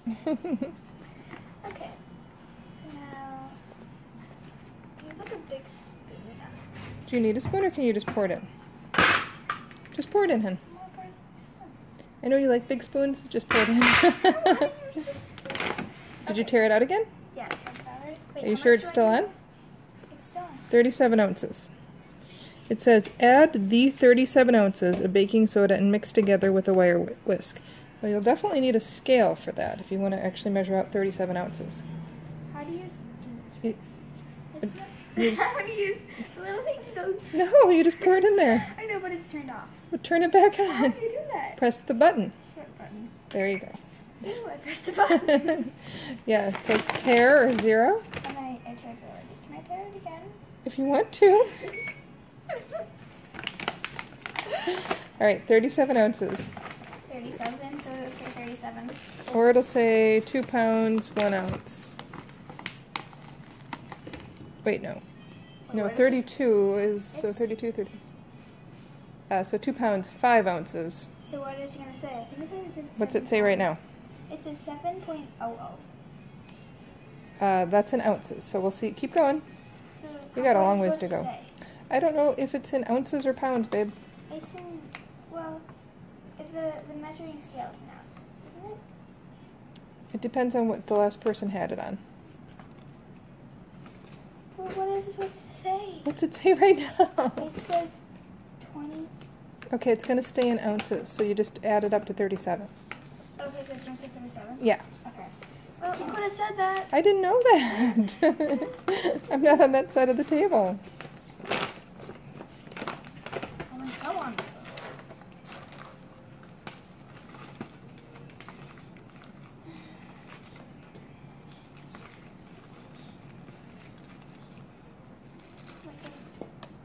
Okay. So now, do you have like a big spoon? Do you need a spoon or can you just pour it in? Just pour it in, hun. I know you like big spoons. Just pour it in. Did you tear it out again? Yeah, I teared it out. Wait, Are you sure it's still on? It's still on. 37 ounces. It says, add the 37 ounces of baking soda and mix together with a wire whisk. Well, you'll definitely need a scale for that if you want to actually measure out 37 ounces. How do you do this? How do you use the little thing to go? No, you just pour it in there. I know, but it's turned off. Well, turn it back on. How do you do that? Press the button. What button? There you go. Ooh, I pressed a button. Yeah, it says tear or 0. And I tear it already. Can I tear it again? If you want to. Alright, 37 ounces. 37, so it'll say 37. Or it'll say 2 pounds, 1 ounce. Wait, no. No, 32 is, so 32, 30. So 2 pounds, 5 ounces. So what is it going to say? I think it's always said What's it say right now? It says 7.00. That's in ounces, so we'll see. Keep going. So We got a what long is it ways to supposed go. say? I don't know if it's in ounces or pounds, babe. It's in, well, if the measuring scale is in ounces, isn't it? It depends on what the last person had it on. Well, what is it supposed to say? What's it say right now? It says 20. Okay, it's going to stay in ounces, so you just add it up to 37. Okay, so it's going to say 37? Yeah. Okay. Well, you could have said that. I didn't know that. I'm not on that side of the table. Oh, my, come on.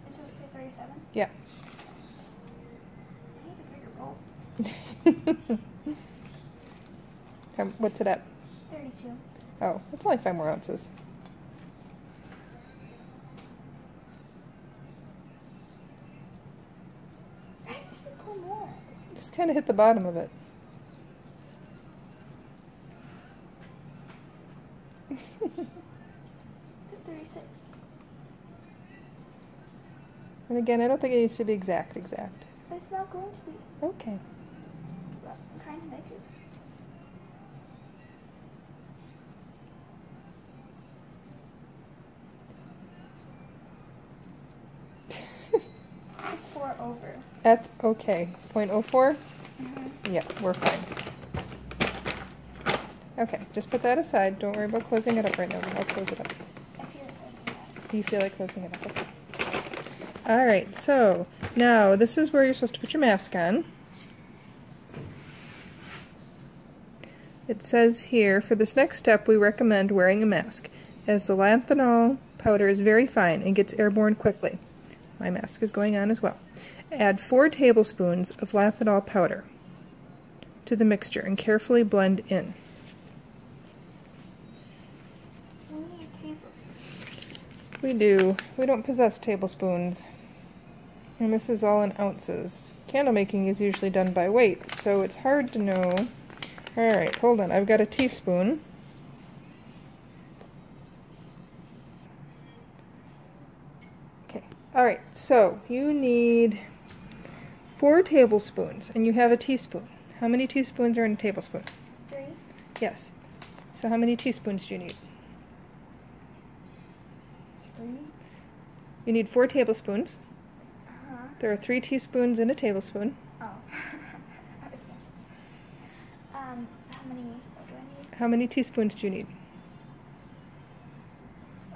It's supposed to say 37? Yeah. I need a bigger bowl. What's it at? 32. Oh, it's only 5 more ounces. I guess I pull more. Just kind of hit the bottom of it. To 36. And again, I don't think it needs to be exact. But it's not going to be. Okay. Well, I'm trying to make it. It's 4 over. That's okay. 0.04? Mm-hmm. Yeah, we're fine. Okay, just put that aside. Don't worry about closing it up right now. I'll close it up. I feel like closing it up. You feel like closing it up. Okay. Alright, so now this is where you're supposed to put your mask on. It says here, for this next step, we recommend wearing a mask, as the lanthanol powder is very fine and gets airborne quickly. My mask is going on as well. Add 4 tablespoons of lanthanol powder to the mixture and carefully blend in. Only a tablespoon. We do. We don't possess tablespoons. And this is all in ounces. Candle making is usually done by weight, so it's hard to know. Alright, hold on. I've got a teaspoon. Okay. Alright, so you need 4 tablespoons, and you have a teaspoon. How many teaspoons are in a tablespoon? 3. Yes. So how many teaspoons do you need? 3. You need 4 tablespoons. Uh-huh. There are 3 teaspoons in a tablespoon. Oh. I was confused. So how many do I need? How many teaspoons do you need?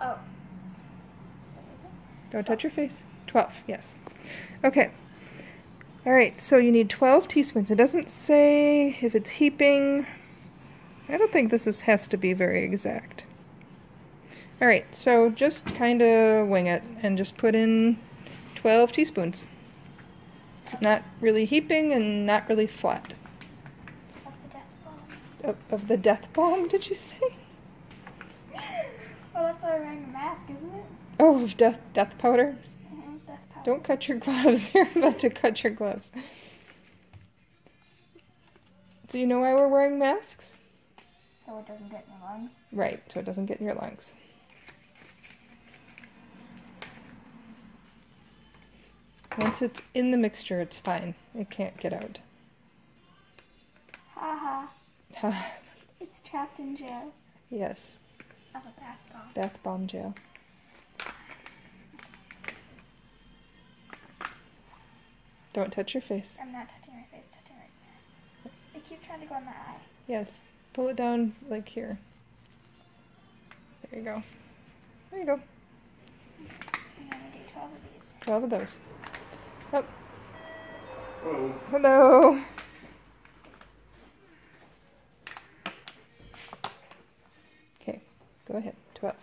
Oh. Don't touch your face. 12, yes. Okay. Alright, so you need 12 teaspoons. It doesn't say if it's heaping. I don't think this has to be very exact. Alright, so just kind of wing it and just put in 12 teaspoons. Not really heaping and not really flat. Of the death bomb. Of the death bomb, did you say? Well, that's why I'm wearing a mask, isn't it? Oh, death powder? Death powder. Don't cut your gloves. You're about to cut your gloves. Do you know why we're wearing masks? it doesn't get in your lungs. Right, so it doesn't get in your lungs. Once it's in the mixture, it's fine. It can't get out. Haha. It's trapped in jail. Yes. Of a bath bomb. Bath bomb jail. Don't touch your face. I'm not touching my face, touching right now. I keep trying to go in my eye. Yes. Pull it down like here. There you go. There you go. I'm going to do 12 of these. 12 of those. Oh. Hello. Hello. Okay, go ahead. 12.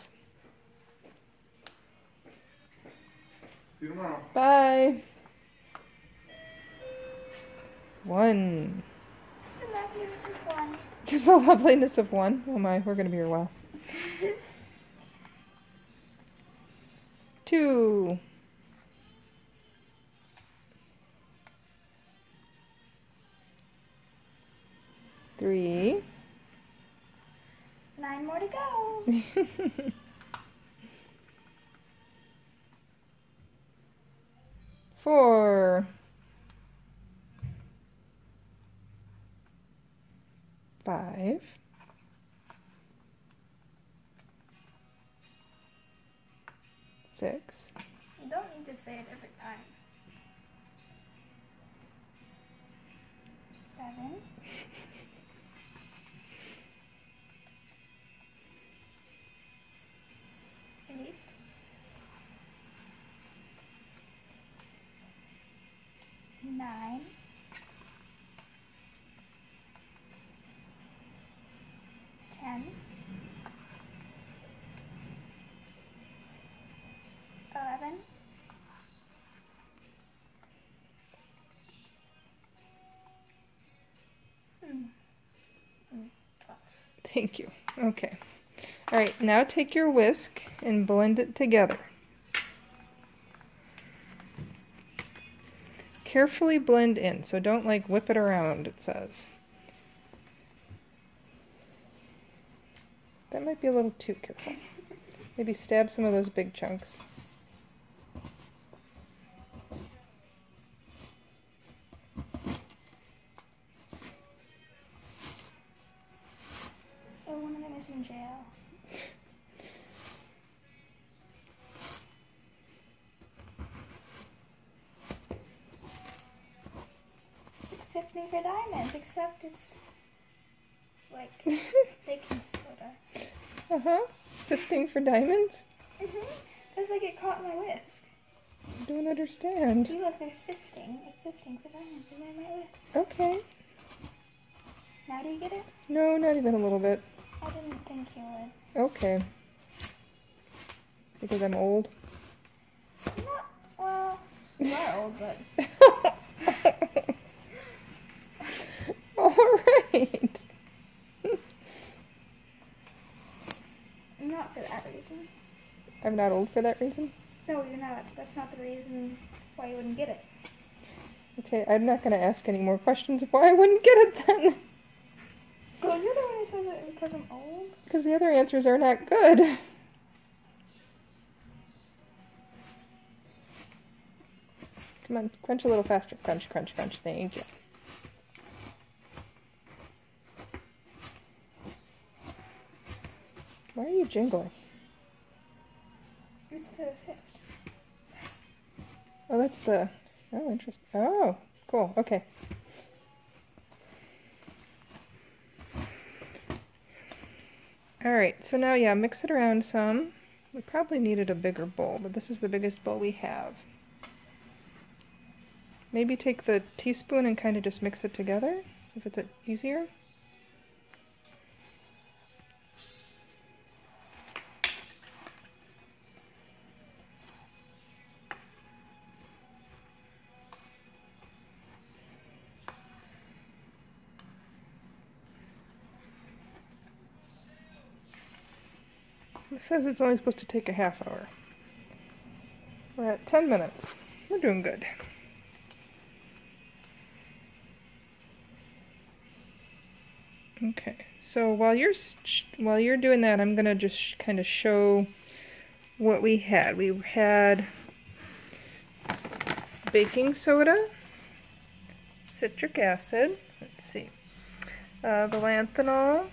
See you tomorrow. Bye. 1. The loveliness of one. The loveliness of 1. Oh my, we're going to be here a while. 2. 3. 9 more to go. 4. 5. 6. You don't need to say it every time. 7. 8. 9. 10. 11. 12. Thank you. Okay. All right, now take your whisk and blend it together. Carefully blend in, so don't like whip it around, it says. That might be a little too careful. Maybe stab some of those big chunks. Oh, one of them is in jail. It's like sifting for diamonds, except it's like baking soda. Uh-huh. Sifting for diamonds? Because like it caught my whisk. I don't understand. See, look, they're sifting. It's sifting for diamonds in my whisk. Okay. Now do you get it? No, not even a little bit. I didn't think you would. Okay. Because I'm old? Not, well, you are old, but All right. not for that reason. I'm not old for that reason? No, you're not. That's not the reason why you wouldn't get it. Okay, I'm not going to ask any more questions of why I wouldn't get it then. Well, you're the one who said that because I'm old. Because the other answers are not good. Come on, crunch a little faster. Crunch, crunch, crunch. Thank you. Why are you jingling? It's the sift. Oh, that's the... Oh, interesting. Oh, cool. Okay. Alright, so now, yeah, mix it around some. We probably needed a bigger bowl, but this is the biggest bowl we have. Maybe take the teaspoon and kind of just mix it together, if it's easier. It says it's only supposed to take a half hour. We're at 10 minutes. We're doing good. Okay, So while you're doing that, I'm gonna just kind of show what we had. We had baking soda, citric acid, let's see, the lanthanol,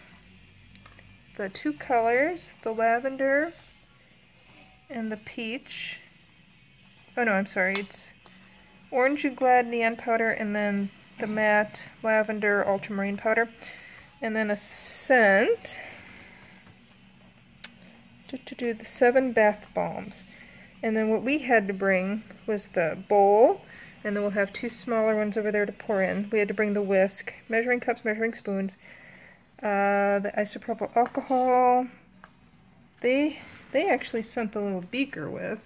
the two colors, the lavender and the peach. Oh no, I'm sorry, it's Orange You Glad neon powder and then the matte lavender ultramarine powder. And then a scent to do the 7 bath bombs. And then what we had to bring was the bowl, and then we'll have 2 smaller ones over there to pour in. We had to bring the whisk, measuring cups, measuring spoons, the isopropyl alcohol. They actually sent the little beaker with,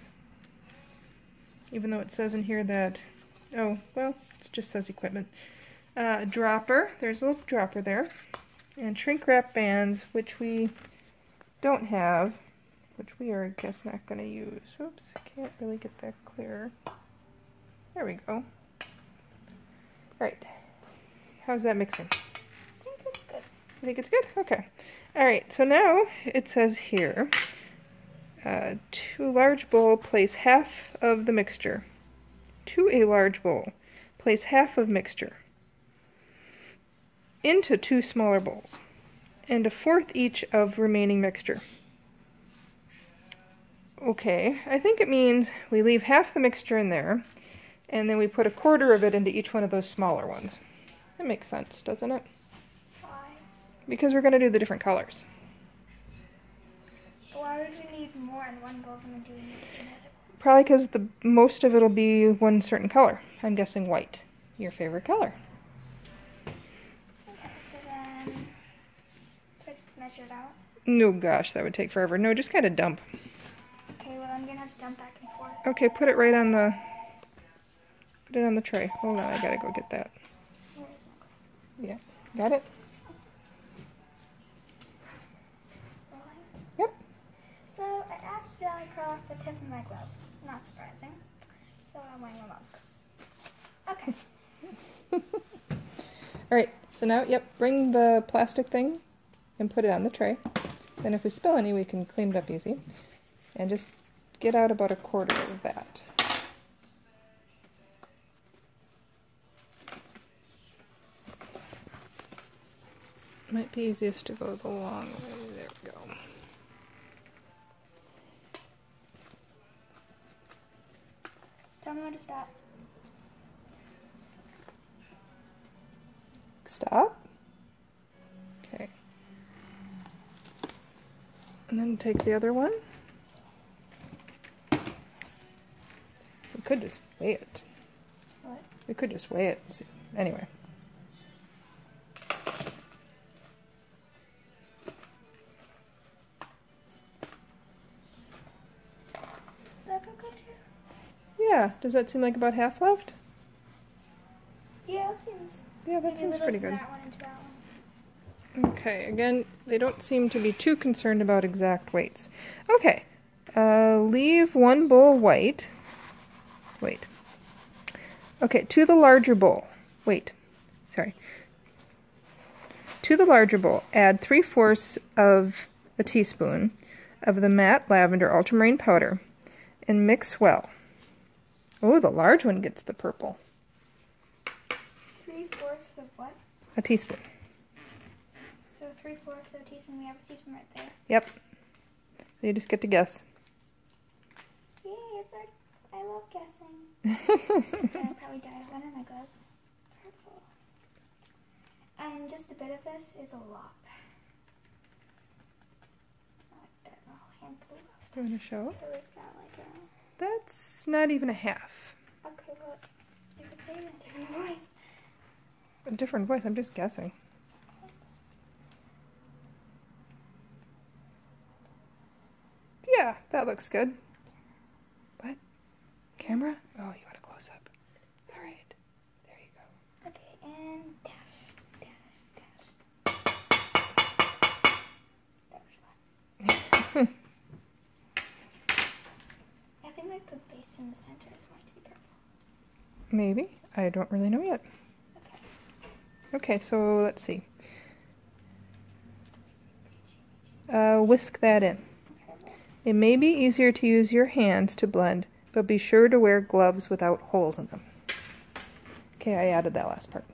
even though it says in here that, oh, well, it just says equipment. Dropper, there's a little dropper there, and shrink wrap bands, which we don't have, which we are, I guess, not going to use. Oops, can't really get that clear. There we go. Alright, how's that mixing? I think it's good. You think it's good? Okay. Alright, so now it says here, to a large bowl, place half of the mixture. To a large bowl, place half of mixture into 2 smaller bowls, and 1/4 each of remaining mixture. Okay, I think it means we leave half the mixture in there, and then we put 1/4 of it into each one of those smaller ones. That makes sense, doesn't it? Why? Because we're going to do the different colors. Why would we need more in one bowl than we do in another bowl? Probably because the most of it will be one certain color. I'm guessing white. Your favorite color. Okay, so then, do I measure it out? No, gosh, that would take forever. No, just kind of dump. Okay, well I'm gonna have to dump back and forth. Okay, put it right on the, put it on the tray. Hold on, I gotta go get that. Yeah, got it? Rolling. Yep. So I accidentally cut off the tip of my glove. Not surprising. So I'm wearing my mom's gloves. Okay. Alright, so now, yep, bring the plastic thing and put it on the tray. Then if we spill any, we can clean it up easy. And just get out about 1/4 of that. Might be easiest to go the long way. There we go. Tell me when to stop. Stop. Okay. And then take the other one. We could just weigh it. What? We could just weigh it. See. Anyway. Did that go good too? Yeah. Does that seem like about half left? Yeah, it seems. Yeah, that Maybe seems a little pretty from good. That one into that one. Okay, again, they don't seem to be too concerned about exact weights. Okay, leave 1 bowl white. Wait. Okay, to the larger bowl. Wait, sorry. To the larger bowl, add 3/4 of a teaspoon of the matte lavender ultramarine powder and mix well. Oh, the large one gets the purple. 3/4 of what? A teaspoon. So 3/4 of a teaspoon. We have a teaspoon right there. Yep. So you just get to guess. Yay, it's our, I love guessing. I probably dyed one of my gloves purple. And just a bit of this is a lot. I like that little hand blew off. Do you want to show? So is that like a... That's not even a half. Okay, well, you could say it in a different voice. A different voice, I'm just guessing. Yeah, that looks good. What? Camera? Oh, you want a close up. Alright, there you go. Okay, and dash, dash, dash. I think like the base in the center is going to be purple. Maybe. I don't really know yet. Okay. Okay, so let's see. whisk that in. Okay. It may be easier to use your hands to blend, but be sure to wear gloves without holes in them. Okay, I added that last part.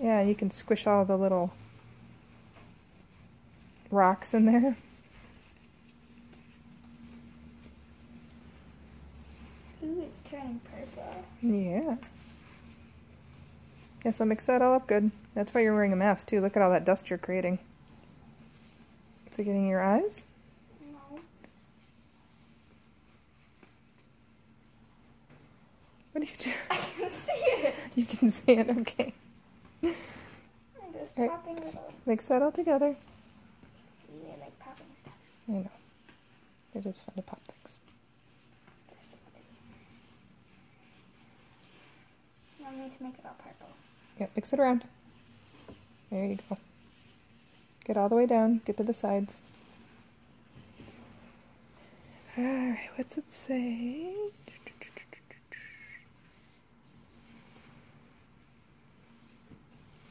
Yeah, you can squish all the little rocks in there. Ooh, it's turning purple. Yeah. Yeah, so mix that all up good. That's why you're wearing a mask too. Look at all that dust you're creating. Is it getting in your eyes? No. What do you do? I can see it. You can see it, okay. I'm just Right. popping little. Mix that all together. Yeah, like popping stuff. I know. It is fun to pop things. I need to make it all purple. Yep, mix it around. There you go. Get all the way down. Get to the sides. Alright, what's it say?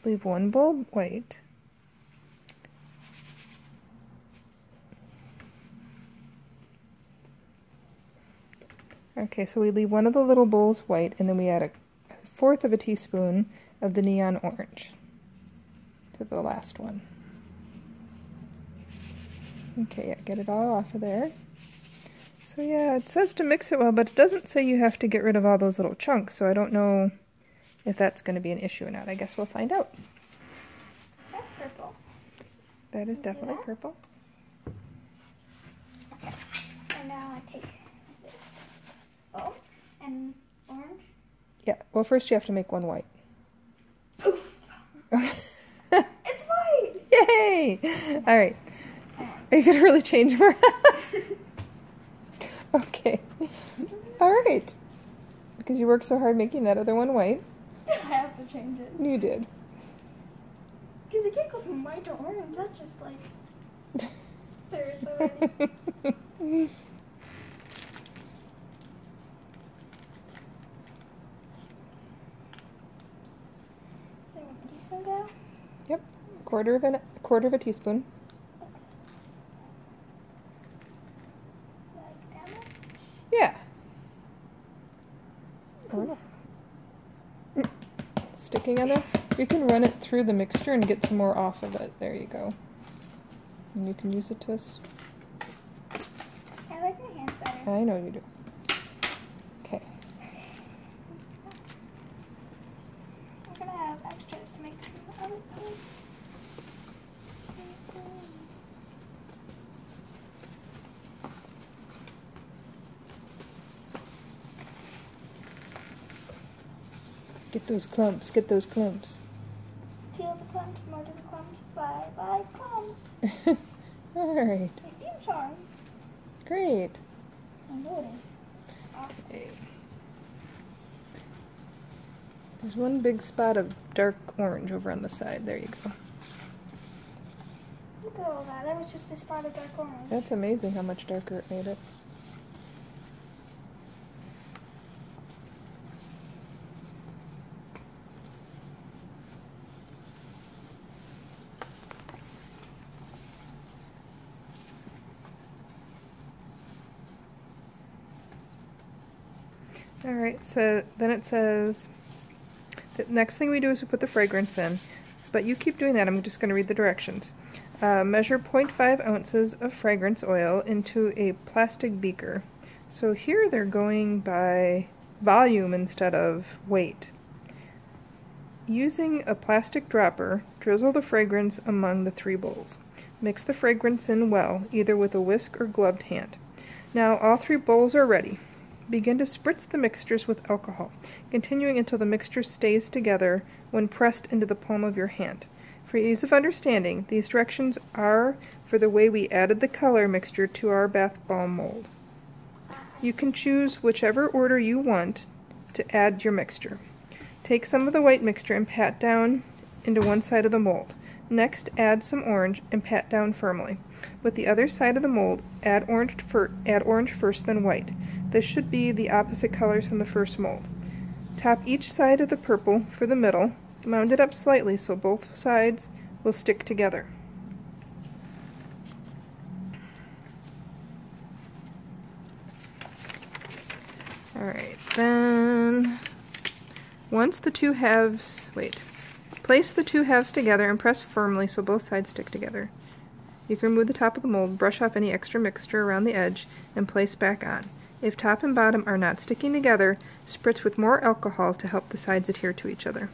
Leave one bulb white. Okay, so we leave one of the little bowls white, and then we add a 1/4 of a teaspoon of the neon orange to the last one. Okay, yeah, get it all off of there. So yeah, it says to mix it well, but it doesn't say you have to get rid of all those little chunks, so I don't know if that's going to be an issue or not. I guess we'll find out. That's purple. That is See definitely that? purple. Okay. And now I take this. Oh, and orange. Yeah, well first you have to make one white. Oof. It's white! Yay! Alright. Are you going to really change them around? Okay. Alright. Because you worked so hard making that other one white. I have to change it. You did. Because it can't go from white to orange. That's just like... Seriously. So, a teaspoon go? Yep. Quarter of a teaspoon. Like that much? Yeah. Or not. Sticking on there. You can run it through the mixture and get some more off of it. There you go. And you can use it to... I like my hands better. I know you do. Okay. I'm gonna have extras to make some other things. Get those clumps. Get those clumps. Teal the clumps, more to the clumps, bye clumps. Alright. A theme song. Great. I know it is. Awesome. There's one big spot of dark orange over on the side. There you go. Look at all that. That was just a spot of dark orange. That's amazing how much darker it made it. Alright, so then it says, the next thing we do is we put the fragrance in, but you keep doing that. I'm just going to read the directions. Measure 0.5 ounces of fragrance oil into a plastic beaker. So here they're going by volume instead of weight. Using a plastic dropper, drizzle the fragrance among the 3 bowls. Mix the fragrance in well, either with a whisk or gloved hand. Now all 3 bowls are ready. Begin to spritz the mixtures with alcohol, continuing until the mixture stays together when pressed into the palm of your hand. For ease of understanding, these directions are for the way we added the color mixture to our bath bomb mold. You can choose whichever order you want to add your mixture. Take some of the white mixture and pat down into one side of the mold. Next, add some orange and pat down firmly. With the other side of the mold, add orange first, then white. This should be the opposite colors from the first mold. Top each side of the purple for the middle, mound it up slightly so both sides will stick together. Alright, then once the two halves, place the two halves together and press firmly so both sides stick together. You can remove the top of the mold, brush off any extra mixture around the edge, and place back on. If top and bottom are not sticking together, spritz with more alcohol to help the sides adhere to each other.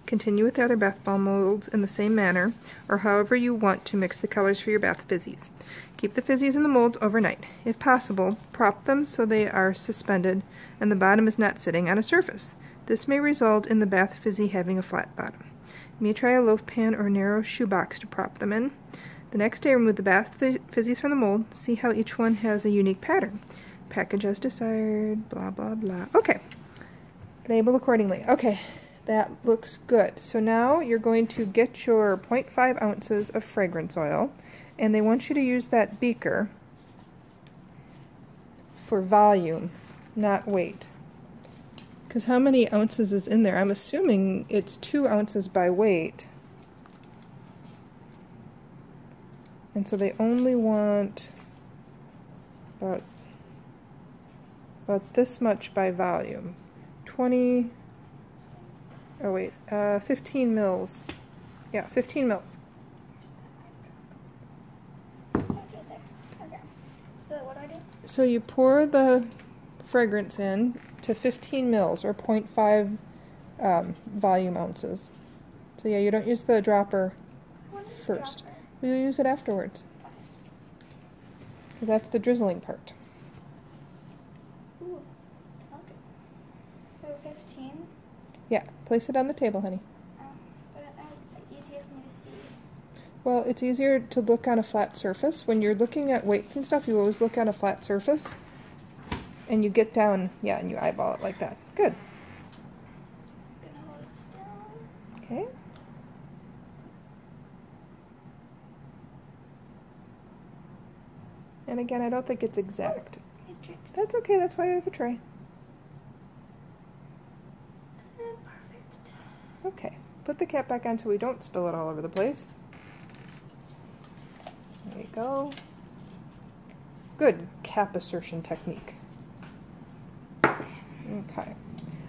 Continue with the other bath bomb molds in the same manner, or however you want to mix the colors for your bath fizzies. Keep the fizzies in the molds overnight. If possible, prop them so they are suspended and the bottom is not sitting on a surface. This may result in the bath fizzy having a flat bottom. You may try a loaf pan or narrow shoebox to prop them in. The next day, remove the bath fizzies from the mold. See how each one has a unique pattern. Package as desired, blah, blah, blah. Okay. Label accordingly. Okay, that looks good. So now you're going to get your 0.5 ounces of fragrance oil, and they want you to use that beaker for volume, not weight. Because how many ounces is in there? I'm assuming it's 2 ounces by weight. And so they only want about this much by volume. 15 mils. Yeah, 15 mils. Okay. So what do I do? So you pour the fragrance in to 15 mils, or 0.5 volume ounces. So yeah, you don't use the dropper first. We'll use it afterwards. Because that's the drizzling part. Ooh, smells good. So 15? Yeah, place it on the table, honey. But it's like easier for me to see. Well, it's easier to look on a flat surface. When you're looking at weights and stuff, you always look on a flat surface. And you get down, yeah, and you eyeball it like that. Good. I'm gonna hold it down. Okay. And again, I don't think it's exact. That's okay, that's why I have a tray. Perfect. Okay, put the cap back on so we don't spill it all over the place. There you go. Good cap assertion technique. Okay.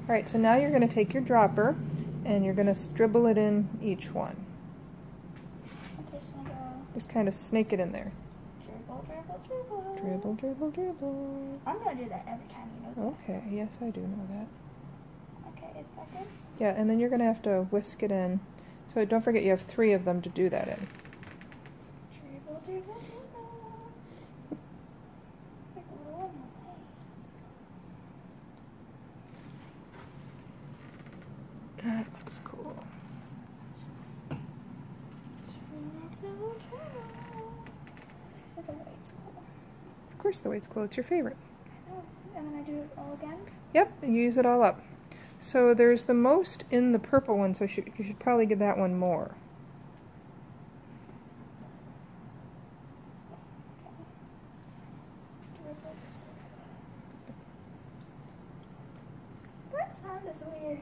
Alright, so now you're going to take your dropper and you're going to dribble it in each one. Just kind of snake it in there. Dribble, dribble, dribble. Dribble, dribble, dribble. I'm gonna do that every time, you know that. Okay, yes, I do know that. Okay, is that good? Yeah, and then you're going to have to whisk it in. So don't forget you have 3 of them to do that in. Dribble, dribble, dribble. It's like a little one away. That looks cool. The white's cool. Of course the white's cool, it's your favorite. Oh, and then I do it all again? Yep, and you use it all up. So there's the most in the purple one, so you should probably give that one more. That sound is weird.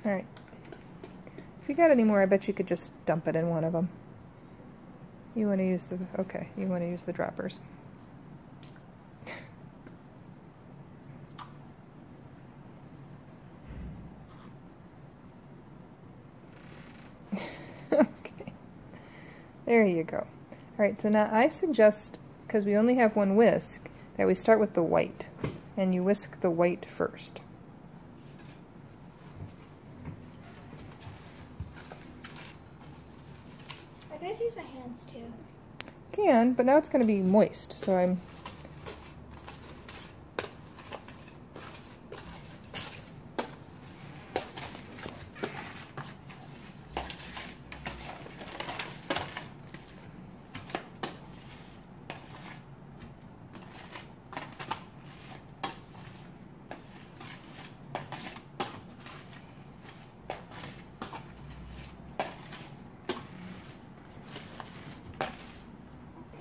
Alright. If you got any more, I bet you could just dump it in one of them. You want to use the... Okay, you want to use the droppers. Okay. There you go. Alright, so now I suggest, because we only have one whisk, that we start with the white. And you whisk the white first. I can just use my hands too. Can, but now it's going to be moist, so I'm...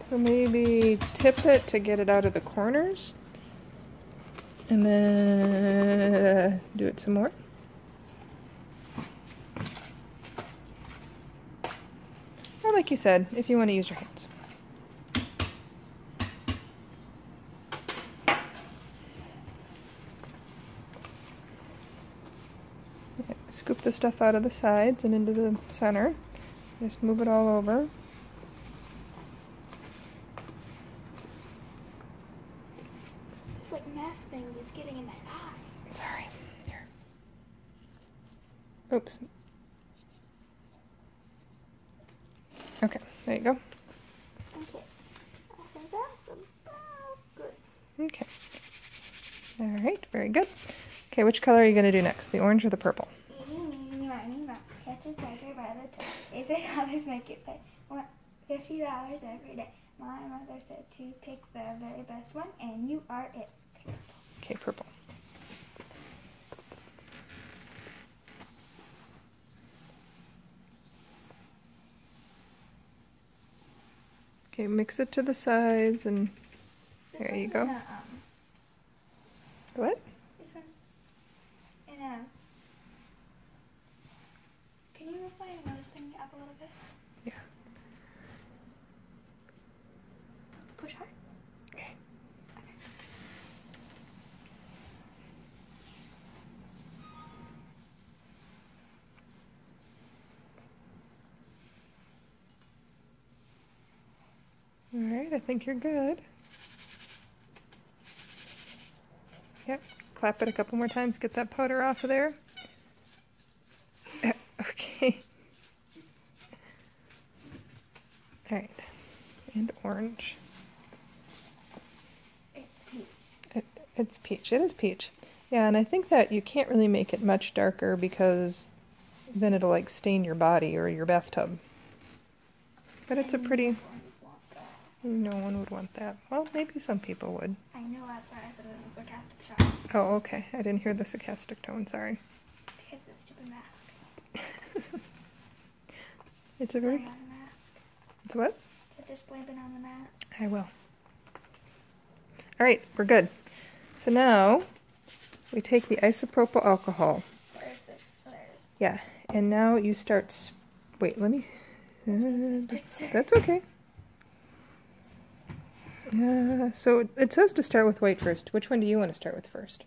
So maybe tip it to get it out of the corners. And then do it some more. Or like you said, if you want to use your hands. Okay, scoop the stuff out of the sides and into the center. Just move it all over. This like mask thing is getting in my eye. Sorry. Here. Oops. Okay, there you go. Okay. I think that's about good. Okay. All right, very good. Okay, which color are you going to do next? The orange or the purple? Eeny, meeny, miny, moe. Catch a tiger by the tail. $8 make it pay. $50 every day. My mother said to pick the very best one, and you are it. Okay, purple. Okay, mix it to the sides and there you go. What? This one's in a... Can you move my nose thing up a little bit? Yeah. Push hard. Okay. All right, I think you're good. Yep, clap it a couple more times, get that powder off of there. Okay. All right, and orange. It's peach. It's peach, it is peach. Yeah, and I think that you can't really make it much darker because then it'll like stain your body or your bathtub. But it's a pretty... No one would want that. Well, maybe some people would. I know, that's why I said it in a sarcastic tone. Oh, okay. I didn't hear the sarcastic tone, sorry. Because of the stupid mask. It's a very... Blame on the mask. It's what? So just blame it on the mask. I will. Alright, we're good. So now, we take the isopropyl alcohol. Where's the... Oh, there it is. Yeah, and now you start... Wait, let me... that's okay. So it says to start with white first. Which one do you want to start with first?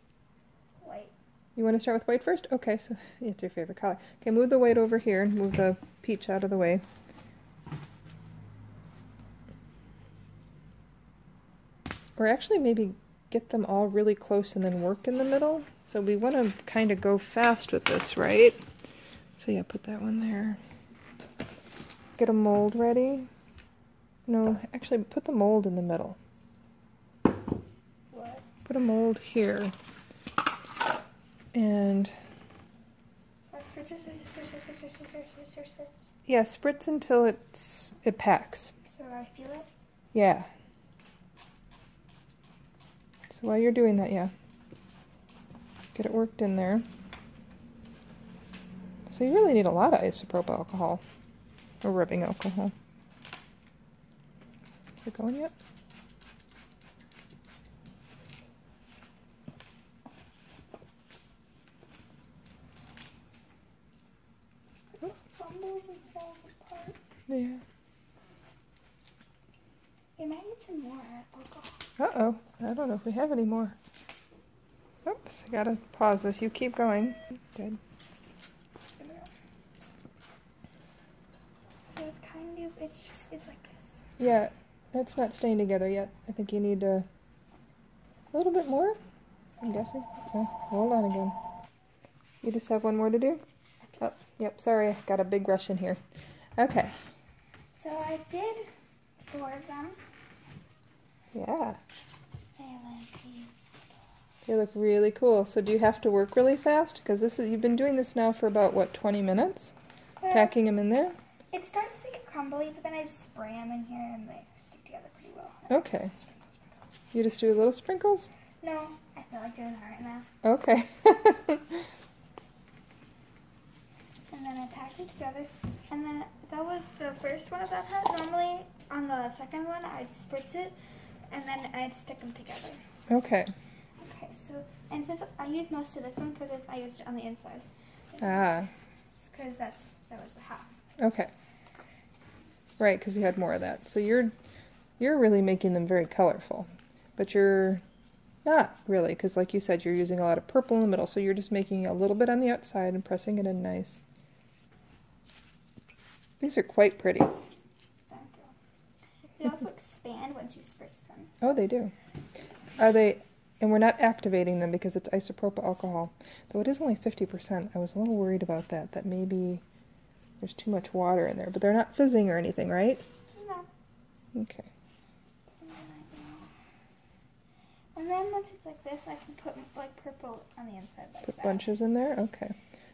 White. You want to start with white first? Okay, so it's your favorite color. Okay, move the white over here and move the peach out of the way. Or actually maybe get them all really close and then work in the middle. So we want to kind of go fast with this, right? So yeah, put that one there. Get a mold ready. No, actually put the mold in the middle. What? Put a mold here. And yeah, spritz until it packs. So I feel it? Yeah. So while you're doing that, yeah. Get it worked in there. So you really need a lot of isopropyl alcohol. Or rubbing alcohol. Is it going yet? It fumbles and falls apart. Yeah. It might need some more alcohol. Uh-oh. I don't know if we have any more. Oops, I gotta pause this. You keep going. Good. So it's kind of, it's like this. Yeah, that's not staying together yet. I think you need a little bit more, I'm guessing. Oh, hold on again. You just have one more to do? Oh, yep, sorry, I got a big rush in here. Okay. So I did 4 of them. Yeah, They like these. they look really cool. So do you have to work really fast? Because you've been doing this now for about, what, 20 minutes? Packing them in there? It starts to get crumbly, but then I just spray them in here and they stick together pretty well. Okay. You just do little sprinkles? No, I feel like doing that right now. Okay. And then I packed them together. And then that was the first one of that kind. Normally on on the second one, I'd spritz it, and then I'd stick them together. Okay. Okay, so, and since I used most of this one because I used it on the inside. Ah. Because that was the half. Okay. Right, because you had more of that. So you're really making them very colorful, but you're not really, because like you said, you're using a lot of purple in the middle, so you're just making a little bit on the outside and pressing it in nice. These are quite pretty. Thank you. They also expand once you spritz them. So. Oh, they do. Are they, and we're not activating them because it's isopropyl alcohol, though it is only 50%. I was a little worried about that maybe there's too much water in there, but they're not fizzing or anything, right? No. Okay. And then once it's like this, I can put like purple on the inside like Put that. bunches in there? Okay.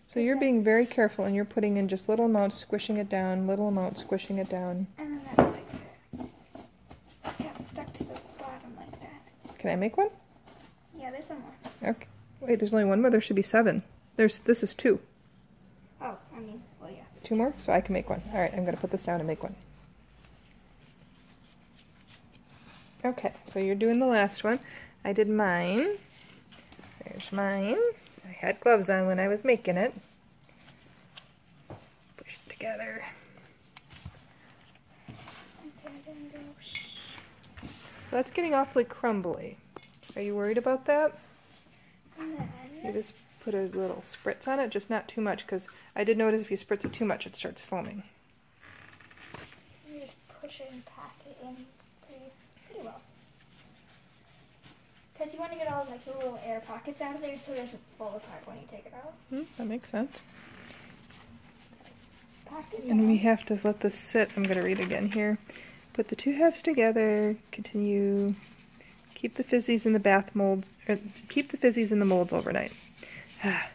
So you're being very careful and you're putting in just little amounts, squishing it down, little amounts, squishing it down. And then that's like got stuck to the bottom like that. Can I make one? Yeah, there's one more. Okay. Wait, there's only one more? There should be 7. This is 2. Oh, I mean, well, yeah. 2 more? So I can make one. Alright, I'm going to put this down and make one. Okay, so you're doing the last one. I did mine. There's mine. I had gloves on when I was making it. Push it together. That's getting awfully crumbly. Are you worried about that? And then You just put a little spritz on it, just not too much, because I did notice if you spritz it too much, it starts foaming. you just push it and pack it in pretty well. Because you want to get all like the little air pockets out of there so it doesn't fall apart when you take it out. That makes sense. Pack it And we down. have to let this sit. I'm going to read again here. Put the 2 halves together. Continue. Keep the fizzies in the bath molds. Or keep the fizzies in the molds overnight. I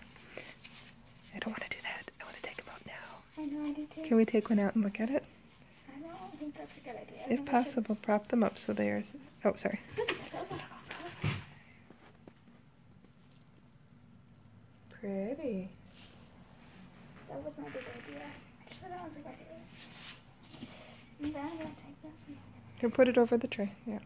don't want to do that. I want to take them out now. I know, I do too. Can we take one out and look at it? I don't think that's a good idea. I If think we should- possible, prop them up so they are... Oh, sorry. Pretty. That was not a good idea. Actually, that was a good idea. And then I'm going to take this one. Here, put it over the tray. Yeah.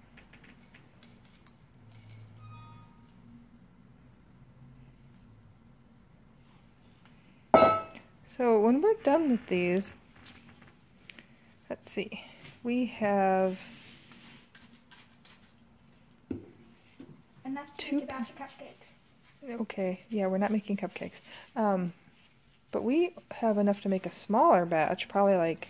So when we're done with these, let's see, we have Enough to Two make a batch of cupcakes. okay, yeah, we're not making cupcakes. But we have enough to make a smaller batch, probably like